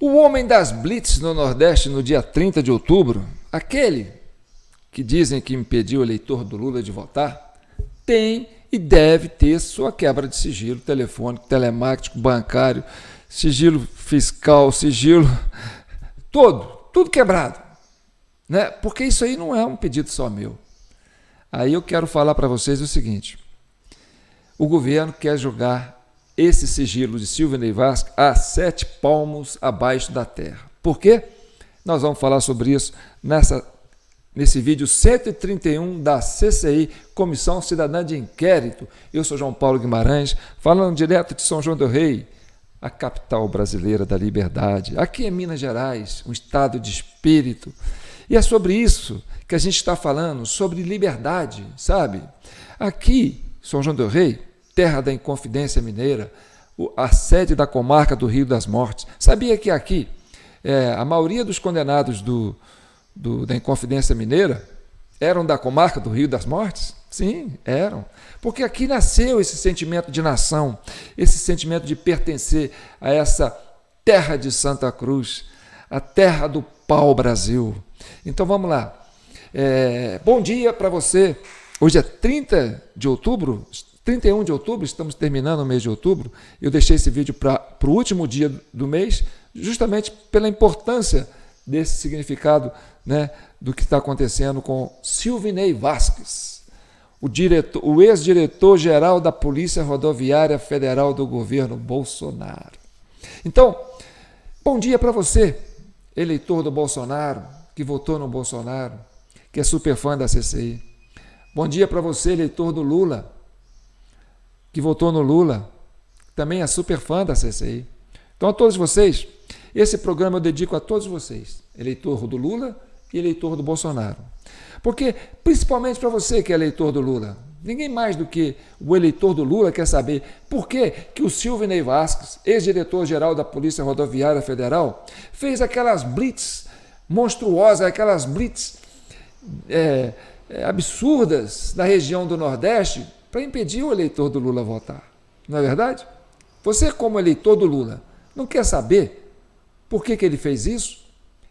O homem das blitz no Nordeste no dia 30 de outubro, aquele que dizem que impediu o eleitor do Lula de votar, tem e deve ter sua quebra de sigilo telefônico, telemático, bancário, sigilo fiscal, sigilo, tudo quebrado, né? Porque isso aí não é um pedido só meu. Aí eu quero falar para vocês o seguinte: o governo quer jogar esse sigilo de Silvinei Vasquez a 7 palmos abaixo da terra. Por quê? Nós vamos falar sobre isso nesse vídeo 131 da CCI, Comissão Cidadã de Inquérito. Eu sou João Paulo Guimarães, falando direto de São João del Rei, a capital brasileira da liberdade. Aqui é Minas Gerais, um estado de espírito. E é sobre isso que a gente está falando, sobre liberdade, sabe? Aqui, São João del Rei, terra da Inconfidência Mineira, a sede da comarca do Rio das Mortes. Sabia que aqui a maioria dos condenados da Inconfidência Mineira eram da comarca do Rio das Mortes? Sim, eram. Porque aqui nasceu esse sentimento de nação, esse sentimento de pertencer a essa terra de Santa Cruz, a terra do pau-brasil. Então vamos lá. Bom dia para você. Hoje é 30 de outubro, 31 de outubro, estamos terminando o mês de outubro. Eu deixei esse vídeo para o último dia do mês, justamente pela importância desse significado, né, do que está acontecendo com Silvinei Vasquez, o ex-diretor-geral da Polícia Rodoviária Federal do governo Bolsonaro. Então, bom dia para você, eleitor do Bolsonaro, que votou no Bolsonaro, que é super fã da CCI. Bom dia para você, eleitor do Lula, que votou no Lula, também é super fã da CCI. Então, a todos vocês, esse programa eu dedico a todos vocês, eleitor do Lula e eleitor do Bolsonaro. Porque, principalmente para você que é eleitor do Lula, ninguém mais do que o eleitor do Lula quer saber por que o Silvinei Vasquez, ex-diretor-geral da Polícia Rodoviária Federal, fez aquelas blitz monstruosas, aquelas blitz absurdas na região do Nordeste para impedir o eleitor do Lula votar. Não é verdade? Você, como eleitor do Lula, não quer saber por que ele fez isso?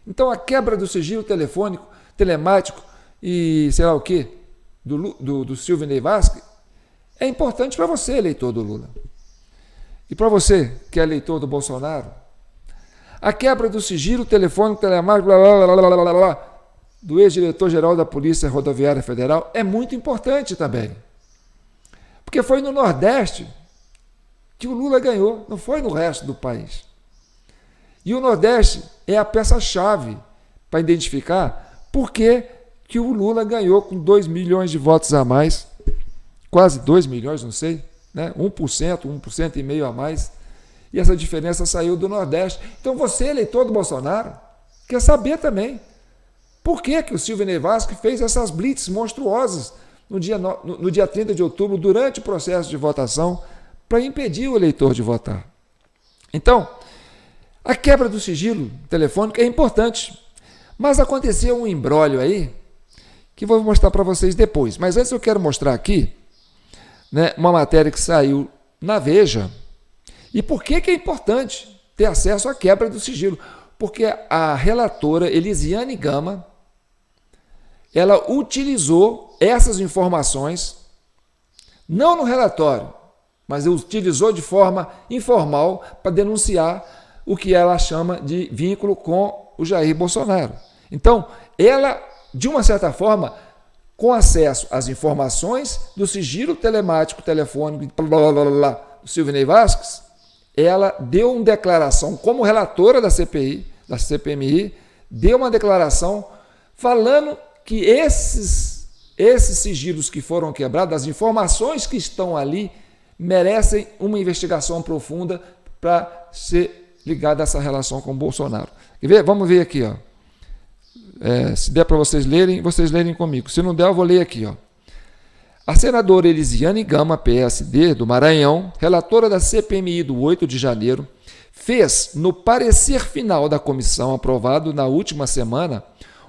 Então, a quebra do sigilo telefônico, telemático e sei lá o quê, do Silvinei Vasquez, é importante para você, eleitor do Lula. E para você, que é eleitor do Bolsonaro, a quebra do sigilo telefônico, telemático, do ex-diretor-geral da Polícia Rodoviária Federal é muito importante também. Porque foi no Nordeste que o Lula ganhou, não foi no resto do país. E o Nordeste é a peça-chave para identificar por que o Lula ganhou com 2 milhões de votos a mais, quase 2 milhões, não sei, né? 1% e meio a mais, e essa diferença saiu do Nordeste. Então você, eleitor do Bolsonaro, quer saber também por que o Silvinei Vasquez fez essas blitz monstruosas no dia 30 de outubro, durante o processo de votação, para impedir o eleitor de votar. Então, a quebra do sigilo telefônico é importante, mas aconteceu um imbróglio aí, que vou mostrar para vocês depois. Mas antes eu quero mostrar aqui, né, uma matéria que saiu na Veja. E por que é importante ter acesso à quebra do sigilo? Porque a relatora Elisiane Gama, ela utilizou essas informações, não no relatório, mas utilizou de forma informal para denunciar o que ela chama de vínculo com o Jair Bolsonaro. Então, ela, de uma certa forma, com acesso às informações do sigilo telemático, telefônico, do Silvinei Vasquez, ela deu uma declaração como relatora da CPI, da CPMI, deu uma declaração falando que esses sigilos que foram quebrados, as informações que estão ali, merecem uma investigação profunda para ser ligada a essa relação com o Bolsonaro. Quer ver? Vamos ver aqui, ó. Se der para vocês lerem comigo. Se não der, eu vou ler aqui, ó. A senadora Elisiane Gama, PSD, do Maranhão, relatora da CPMI do 8 de janeiro, fez, no parecer final da comissão aprovado na última semana,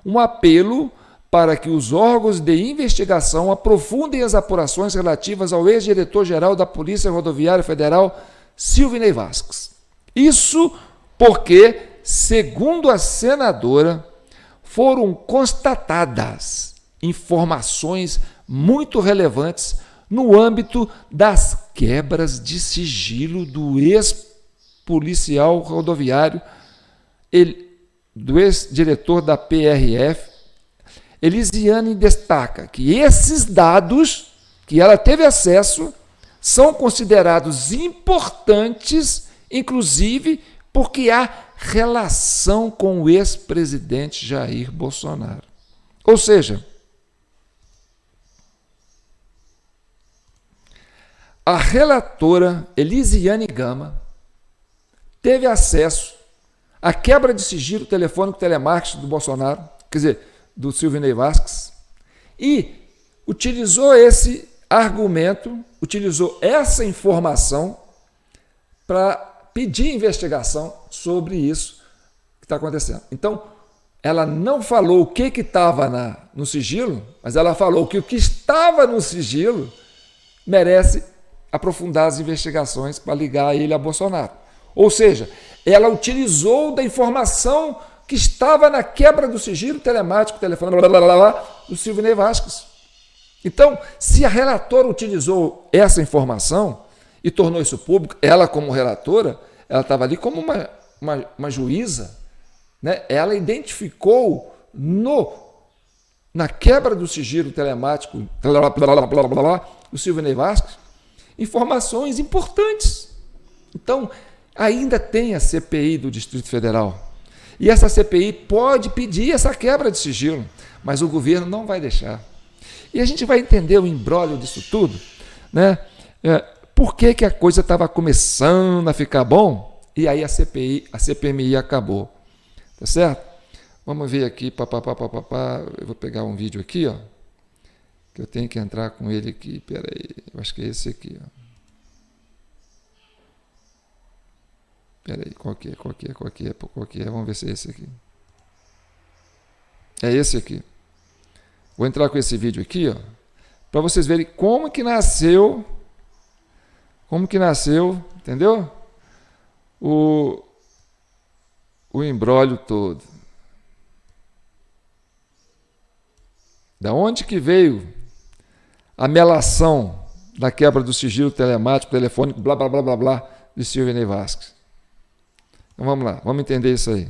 um apelo para que os órgãos de investigação aprofundem as apurações relativas ao ex-diretor-geral da Polícia Rodoviária Federal, Silvinei Vasquez. Isso porque segundo a senadora, foram constatadas informações muito relevantes no âmbito das quebras de sigilo do ex-policial rodoviário, do ex-diretor da PRF. Elisiane destaca que esses dados que ela teve acesso são considerados importantes, inclusive porque há relação com o ex-presidente Jair Bolsonaro. Ou seja, a relatora Elisiane Gama teve acesso à quebra de sigilo telefônico telemarketing do Bolsonaro, quer dizer, do Silvinei Vasquez, e utilizou esse argumento, utilizou essa informação para pedir investigação sobre isso que está acontecendo. Então, ela não falou o que estava no sigilo, mas ela falou que o que estava no sigilo merece aprofundar as investigações para ligar ele a Bolsonaro. Ou seja, ela utilizou da informação que estava na quebra do sigilo telemático, telefone, do Silvinei Vasquez. Então, se a relatora utilizou essa informação e tornou isso público, ela como relatora, ela estava ali como uma juíza, né? Ela identificou na quebra do sigilo telemático do Silvinei Vasquez informações importantes. Então, ainda tem a CPI do Distrito Federal. E essa CPI pode pedir essa quebra de sigilo, mas o governo não vai deixar. E a gente vai entender o imbróglio disso tudo, né? Por que a coisa estava começando a ficar bom e aí a CPMI acabou. Tá certo? Vamos ver aqui, eu vou pegar um vídeo aqui, ó, que eu tenho que entrar com ele aqui. Peraí, eu acho que é esse aqui, ó. Peraí, qual que é? Vamos ver se é esse aqui. É esse aqui. Vou entrar com esse vídeo aqui, ó, para vocês verem como que nasceu, entendeu? O imbróglio todo. Da onde que veio a melação da quebra do sigilo telemático, telefônico, blá, blá, blá, blá, blá, de Silvinei Vasquez? Então vamos lá, vamos entender isso aí.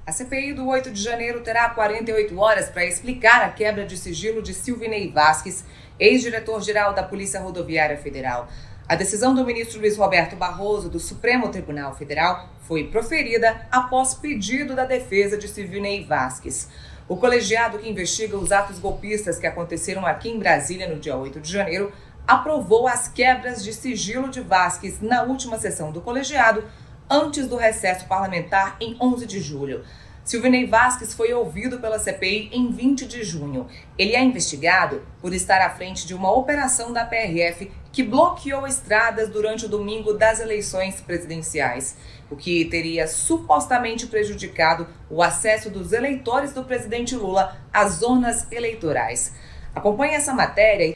A CPI do 8 de janeiro terá 48 horas para explicar a quebra de sigilo de Silvinei Vasquez, ex-diretor-geral da Polícia Rodoviária Federal. A decisão do ministro Luiz Roberto Barroso, do Supremo Tribunal Federal, foi proferida após pedido da defesa de Silvinei Vasquez. O colegiado que investiga os atos golpistas que aconteceram aqui em Brasília no dia 8 de janeiro aprovou as quebras de sigilo de Vasquez na última sessão do colegiado, antes do recesso parlamentar em 11 de julho. Silvinei Vasquez foi ouvido pela CPI em 20 de junho. Ele é investigado por estar à frente de uma operação da PRF que bloqueou estradas durante o domingo das eleições presidenciais, o que teria supostamente prejudicado o acesso dos eleitores do presidente Lula às zonas eleitorais. Acompanhe essa matéria.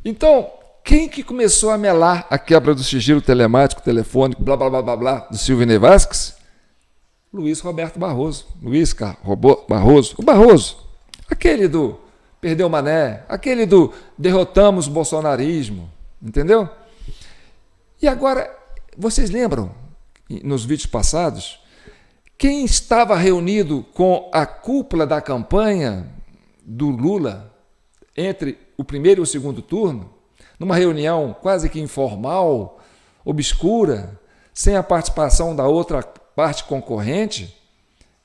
Então, quem que começou a melar a quebra do sigilo telemático, telefônico, blá, blá, blá, blá, blá, do Silvinei Vasquez? Luiz Roberto Barroso. Barroso. O Barroso. Aquele do perdeu o mané, aquele do derrotamos o bolsonarismo, entendeu? E agora, vocês lembram, nos vídeos passados, quem estava reunido com a cúpula da campanha do Lula entre o primeiro e o segundo turno, numa reunião quase que informal, obscura, sem a participação da outra parte concorrente,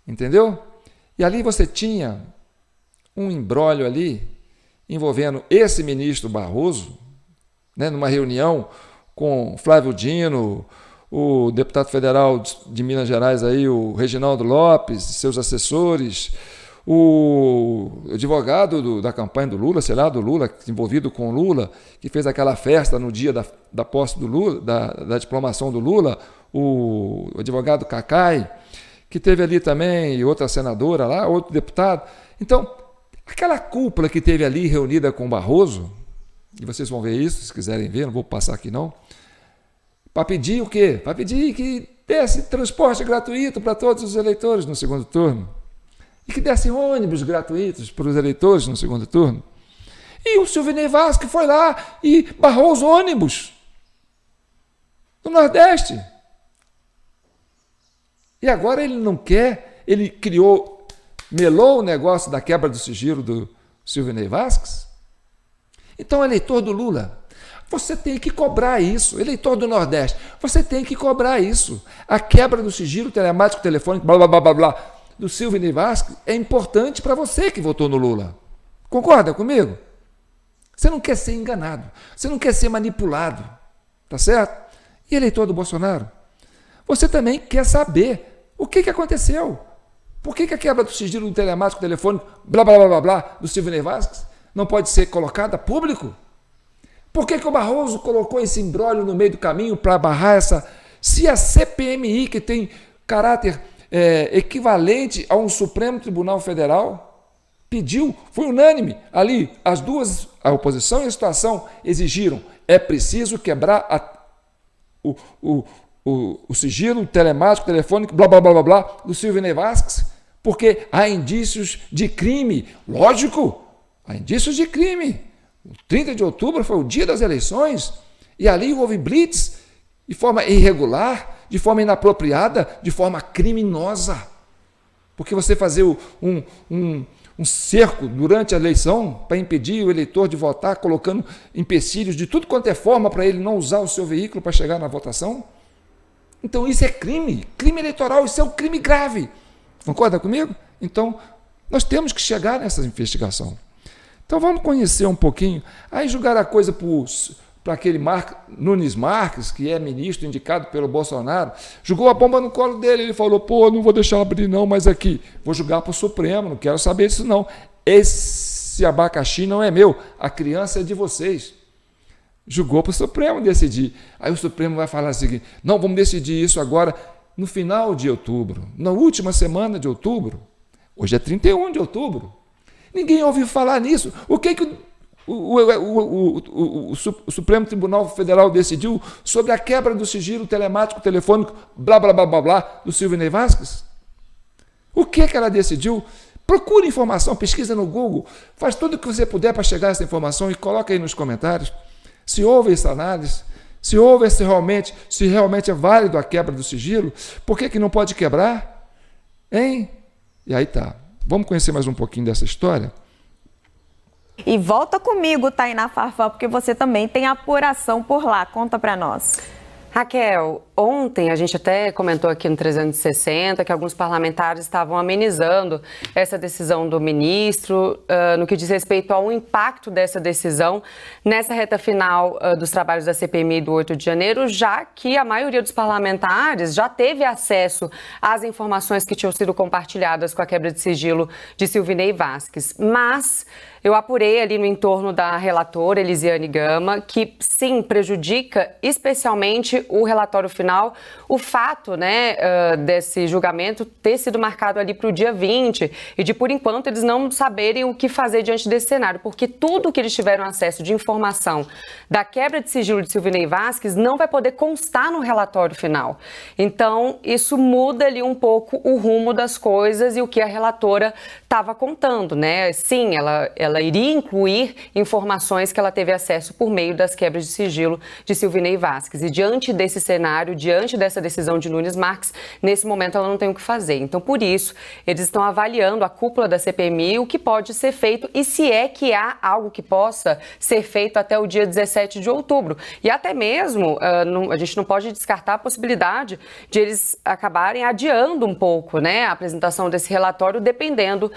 entendeu? E ali você tinha um imbróglio ali, envolvendo esse ministro Barroso, né, numa reunião com Flávio Dino, o deputado federal de Minas Gerais, aí, o Reginaldo Lopes, seus assessores, o advogado da campanha do Lula, sei lá, do Lula, envolvido com o Lula, que fez aquela festa no dia da posse do Lula, da diplomação do Lula, o advogado Cacai, que teve ali também outra senadora lá, outro deputado. Então, aquela cúpula que teve ali reunida com o Barroso, e vocês vão ver isso, se quiserem ver, não vou passar aqui não, para pedir o quê? Para pedir que desse transporte gratuito para todos os eleitores no segundo turno, e que desse ônibus gratuitos para os eleitores no segundo turno. E o Silvinei Vasquez foi lá e barrou os ônibus do Nordeste. E agora ele não quer, ele melou o negócio da quebra do sigilo do Silvinei Vasquez. Então, eleitor do Lula, você tem que cobrar isso. Eleitor do Nordeste, você tem que cobrar isso. A quebra do sigilo telemático, telefônico, blá, blá, blá, blá, blá, do Silvinei Vasquez é importante para você que votou no Lula. Concorda comigo? Você não quer ser enganado, você não quer ser manipulado, tá certo? E eleitor do Bolsonaro, você também quer saber o que aconteceu. Por que a quebra do sigilo do telemático, telefônico, blá, blá, blá, blá, blá, do Silvinei Vasquez não pode ser colocada a público? Por que o Barroso colocou esse imbróglio no meio do caminho para barrar essa... Se a CPMI, que tem caráter equivalente a um Supremo Tribunal Federal, pediu, foi unânime, ali as duas, a oposição e a situação, exigiram, é preciso quebrar o sigilo telemático, telefônico, blá, blá, blá, blá, blá, do Silvinei Vasquez, porque há indícios de crime. Lógico, há indícios de crime. O 30 de outubro foi o dia das eleições, e ali houve blitz de forma irregular, de forma inapropriada, de forma criminosa. Porque você fazer um cerco durante a eleição para impedir o eleitor de votar, colocando empecilhos de tudo quanto é forma para ele não usar o seu veículo para chegar na votação. Então isso é crime eleitoral, isso é um crime grave. Concorda comigo? Então nós temos que chegar nessa investigação. Então vamos conhecer um pouquinho, aí julgar a coisa para aquele Nunes Marques, que é ministro indicado pelo Bolsonaro, jogou a bomba no colo dele, ele falou, não vou deixar abrir não, mas aqui, vou jogar para o Supremo, não quero saber disso não, esse abacaxi não é meu, a criança é de vocês. Jogou para o Supremo decidir, aí o Supremo vai falar o seguinte, não, vamos decidir isso agora, no final de outubro, na última semana de outubro, hoje é 31 de outubro, ninguém ouviu falar nisso, o que o Supremo Tribunal Federal decidiu sobre a quebra do sigilo telemático, telefônico, blá, blá, blá, blá, blá, do Silvinei Vasquez? O que ela decidiu? Procure informação, pesquisa no Google, faz tudo o que você puder para chegar a essa informação e coloca aí nos comentários se houve essa análise, se realmente é válido a quebra do sigilo, por que não pode quebrar? Hein? E aí tá. Vamos conhecer mais um pouquinho dessa história? E volta comigo, Tainá Farfã, porque você também tem apuração por lá. Conta para nós. Raquel, ontem a gente até comentou aqui no 360 que alguns parlamentares estavam amenizando essa decisão do ministro no que diz respeito ao impacto dessa decisão nessa reta final dos trabalhos da CPMI do 8 de janeiro, já que a maioria dos parlamentares já teve acesso às informações que tinham sido compartilhadas com a quebra de sigilo de Silvinei Vasquez. Mas eu apurei ali no entorno da relatora, Elisiane Gama, que sim, prejudica especialmente o relatório final, o fato, desse julgamento ter sido marcado ali para o dia 20 e de, por enquanto, eles não saberem o que fazer diante desse cenário, porque tudo que eles tiveram acesso de informação da quebra de sigilo de Silvinei Vasquez não vai poder constar no relatório final. Então, isso muda ali um pouco o rumo das coisas e o que a relatora estava contando, né? Sim, ela iria incluir informações que ela teve acesso por meio das quebras de sigilo de Silvinei Vasquez. E diante desse cenário, diante dessa decisão de Nunes Marques, nesse momento ela não tem o que fazer. Então, por isso, eles estão avaliando a cúpula da CPMI, o que pode ser feito e se é que há algo que possa ser feito até o dia 17 de outubro. E até mesmo, a gente não pode descartar a possibilidade de eles acabarem adiando um pouco, a apresentação desse relatório, dependendo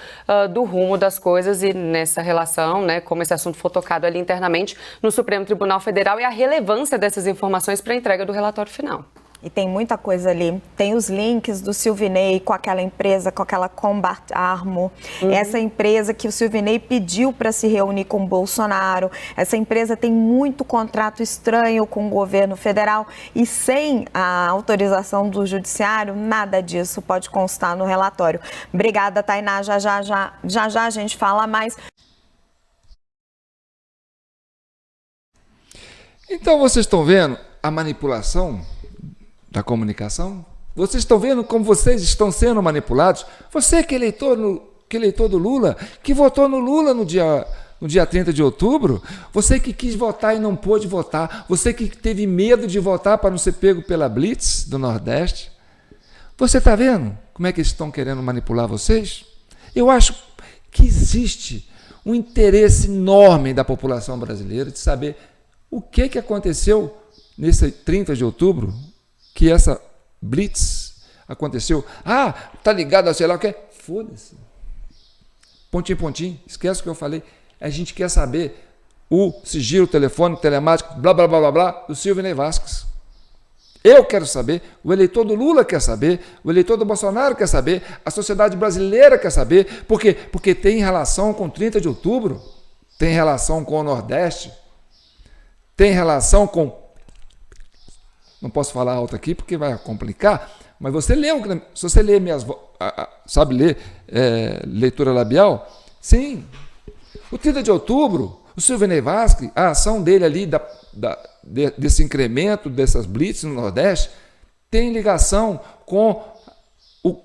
do rumo das coisas e nessa relação, como esse assunto for tocado ali internamente no Supremo Tribunal Federal e a relevância dessas informações para a entrega do relatório final. E tem muita coisa ali. Tem os links do Silvinei com aquela empresa, com aquela Combat Armo. Essa empresa que o Silvinei pediu para se reunir com o Bolsonaro. Essa empresa tem muito contrato estranho com o governo federal e sem a autorização do judiciário, nada disso pode constar no relatório. Obrigada, Tainá. Já a gente fala mais. Então vocês estão vendo a manipulação da comunicação? Vocês estão vendo como vocês estão sendo manipulados? Você que é eleitor do Lula, que votou no Lula no dia 30 de outubro, você que quis votar e não pôde votar, você que teve medo de votar para não ser pego pela Blitz do Nordeste, você está vendo como é que eles estão querendo manipular vocês? Eu acho que existe um interesse enorme da população brasileira de saber o que aconteceu nesse 30 de outubro, que essa Blitz aconteceu. Ah, tá ligado a sei lá o que? Foda-se. Pontinho, esquece o que eu falei. A gente quer saber o sigilo telefônico, telemático, blá, blá, blá, blá, blá, do Silvinei Vasquez. Eu quero saber, o eleitor do Lula quer saber, o eleitor do Bolsonaro quer saber, a sociedade brasileira quer saber. Por quê? Porque tem relação com 30 de outubro, tem relação com o Nordeste, tem relação com... Não posso falar alto aqui porque vai complicar, mas você leu, se você ler sabe ler leitura labial? Sim. O 30 de outubro, o Silvinei Vasquez, a ação dele ali, desse incremento dessas blitz no Nordeste, tem ligação com o...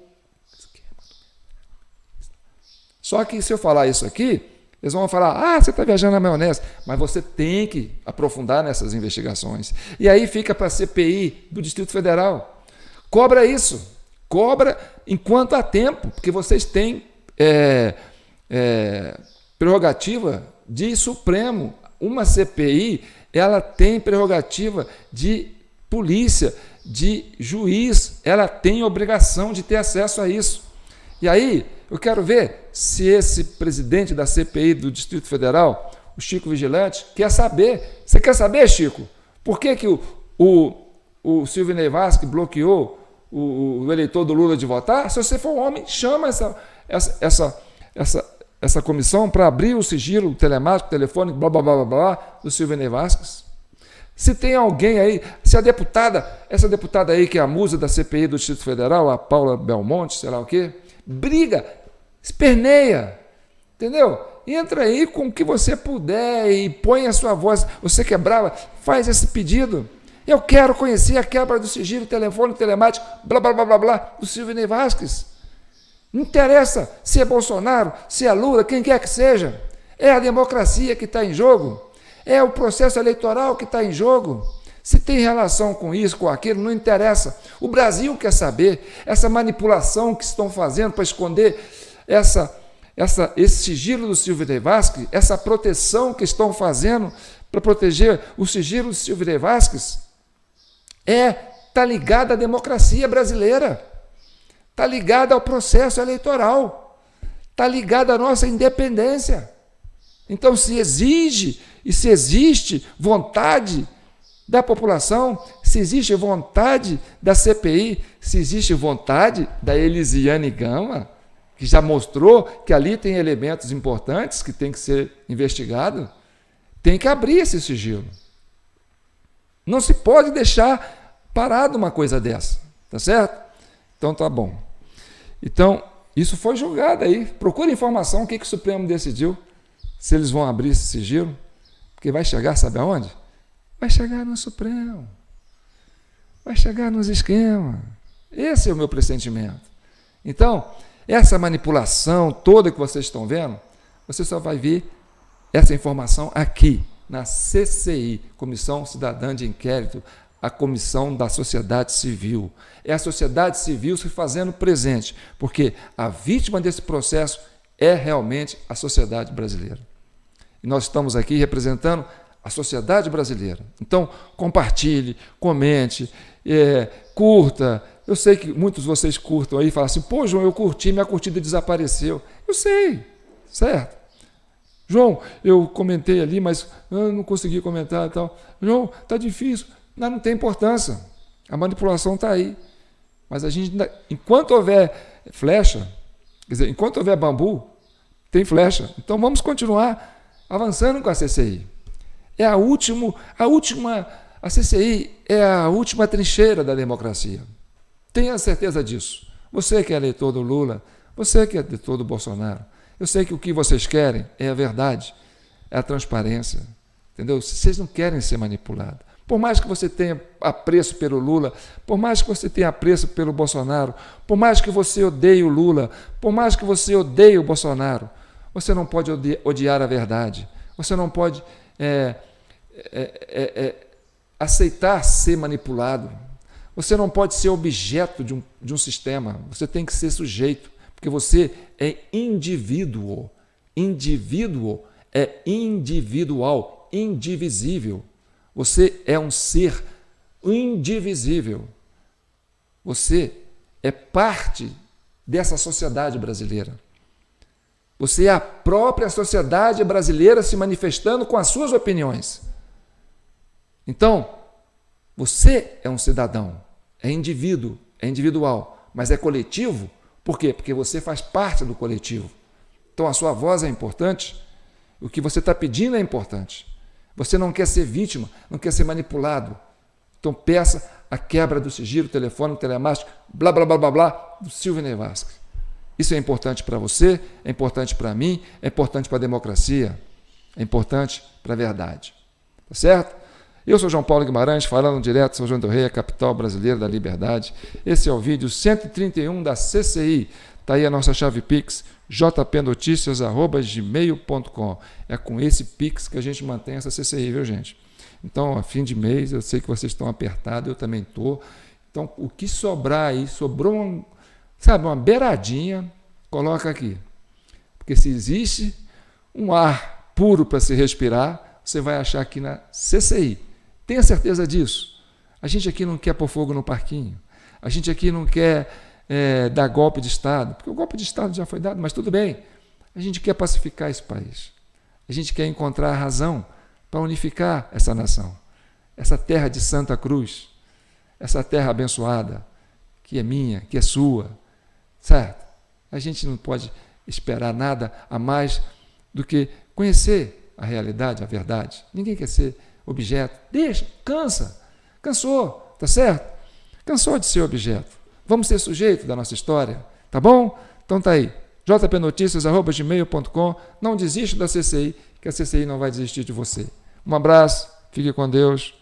Só que se eu falar isso aqui, eles vão falar, você está viajando na maionese, mas você tem que aprofundar nessas investigações. E aí fica para a CPI do Distrito Federal. Cobra isso. Cobra enquanto há tempo, porque vocês têm prerrogativa de Supremo. Uma CPI, ela tem prerrogativa de polícia, de juiz, ela tem obrigação de ter acesso a isso. E aí, eu quero ver se esse presidente da CPI do Distrito Federal, o Chico Vigilante, quer saber. Você quer saber, Chico? Por que o Silvinei Vasquez bloqueou o eleitor do Lula de votar? Se você for um homem, chama essa comissão para abrir o sigilo telemático, telefônico, blá, blá, blá, blá, blá, do Silvinei Vasquez. Se tem alguém aí, se essa deputada aí que é a musa da CPI do Distrito Federal, a Paula Belmonte, sei lá o quê, briga, esperneia, entendeu? Entra aí com o que você puder e põe a sua voz. Você que é brava, faz esse pedido. Eu quero conhecer a quebra do sigilo telefônico, telemático, blá, blá, blá, blá, blá, do Silvinei Vasquez. Não interessa se é Bolsonaro, se é Lula, quem quer que seja. É a democracia que está em jogo. É o processo eleitoral que está em jogo. Se tem relação com isso, com aquilo, não interessa. O Brasil quer saber essa manipulação que estão fazendo para esconder esse sigilo do Silvinei Vasquez, essa proteção que estão fazendo para proteger o sigilo do Silvinei Vasquez, está ligada à democracia brasileira, está ligada ao processo eleitoral, está ligada à nossa independência. Então, se exige e se existe vontade da população, se existe vontade da CPI, se existe vontade da Elisiane Gama, que já mostrou que ali tem elementos importantes que tem que ser investigado, tem que abrir esse sigilo. Não se pode deixar parado uma coisa dessa, tá certo? Então tá bom. Então, isso foi julgado aí. Procura informação, o que o Supremo decidiu, se eles vão abrir esse sigilo, porque vai chegar, sabe aonde? Vai chegar no Supremo, vai chegar nos esquemas. Esse é o meu pressentimento. Então, essa manipulação toda que vocês estão vendo, você só vai ver essa informação aqui, na CCI, Comissão Cidadã de Inquérito, a Comissão da Sociedade Civil. É a sociedade civil se fazendo presente, porque a vítima desse processo é realmente a sociedade brasileira. E nós estamos aqui representando a sociedade brasileira. Então, compartilhe, comente, curta. Eu sei que muitos de vocês curtam aí e falam assim, pô, João, eu curti, minha curtida desapareceu. Eu sei, certo? João, eu comentei ali, mas eu não consegui comentar e tal. João, tá difícil. Não tem importância. A manipulação está aí. Mas a gente, enquanto houver flecha, quer dizer, enquanto houver bambu, tem flecha. Então vamos continuar avançando com a CCI. A CCI é a última trincheira da democracia. Tenha certeza disso. Você que é eleitor do Lula, você que é eleitor do Bolsonaro, eu sei que o que vocês querem é a verdade, é a transparência, entendeu? Vocês não querem ser manipulados. Por mais que você tenha apreço pelo Lula, por mais que você tenha apreço pelo Bolsonaro, por mais que você odeie o Lula, por mais que você odeie o Bolsonaro, você não pode odiar a verdade. Você não pode aceitar ser manipulado. Você não pode ser objeto de um sistema. Você tem que ser sujeito, porque você é indivíduo. Indivíduo é individual, indivisível. Você é um ser indivisível. Você é parte dessa sociedade brasileira. Você é a própria sociedade brasileira se manifestando com as suas opiniões. Então, você é um cidadão, é indivíduo, é individual, mas é coletivo. Por quê? Porque você faz parte do coletivo. Então, a sua voz é importante, o que você está pedindo é importante. Você não quer ser vítima, não quer ser manipulado. Então, peça a quebra do sigilo telefônico, telemático, blá, blá, blá, blá, blá, do Silvinei Vasquez. Isso é importante para você, é importante para mim, é importante para a democracia, é importante para a verdade. Tá certo? Eu sou João Paulo Guimarães, falando direto de São João del Rei, a capital brasileira da liberdade. Esse é o vídeo 131 da CCI. Está aí a nossa chave Pix, jpnoticias@gmail.com. É com esse Pix que a gente mantém essa CCI, viu, gente? Então, a fim de mês, eu sei que vocês estão apertados, eu também estou. Então, o que sobrar aí, sobrou uma beiradinha, coloca aqui. Porque se existe um ar puro para se respirar, você vai achar aqui na CCI. Tenha certeza disso. A gente aqui não quer pôr fogo no parquinho. A gente aqui não quer dar golpe de Estado, porque o golpe de Estado já foi dado, mas tudo bem. A gente quer pacificar esse país. A gente quer encontrar a razão para unificar essa nação. Essa terra de Santa Cruz, essa terra abençoada, que é minha, que é sua. Certo? A gente não pode esperar nada a mais do que conhecer a realidade, a verdade. Ninguém quer ser objeto. Deixa, cansou, tá certo? Cansou de ser objeto. Vamos ser sujeito da nossa história, tá bom? Então tá aí, jpnoticias@gmail.com. Não desista da CCI, que a CCI não vai desistir de você. Um abraço, fique com Deus.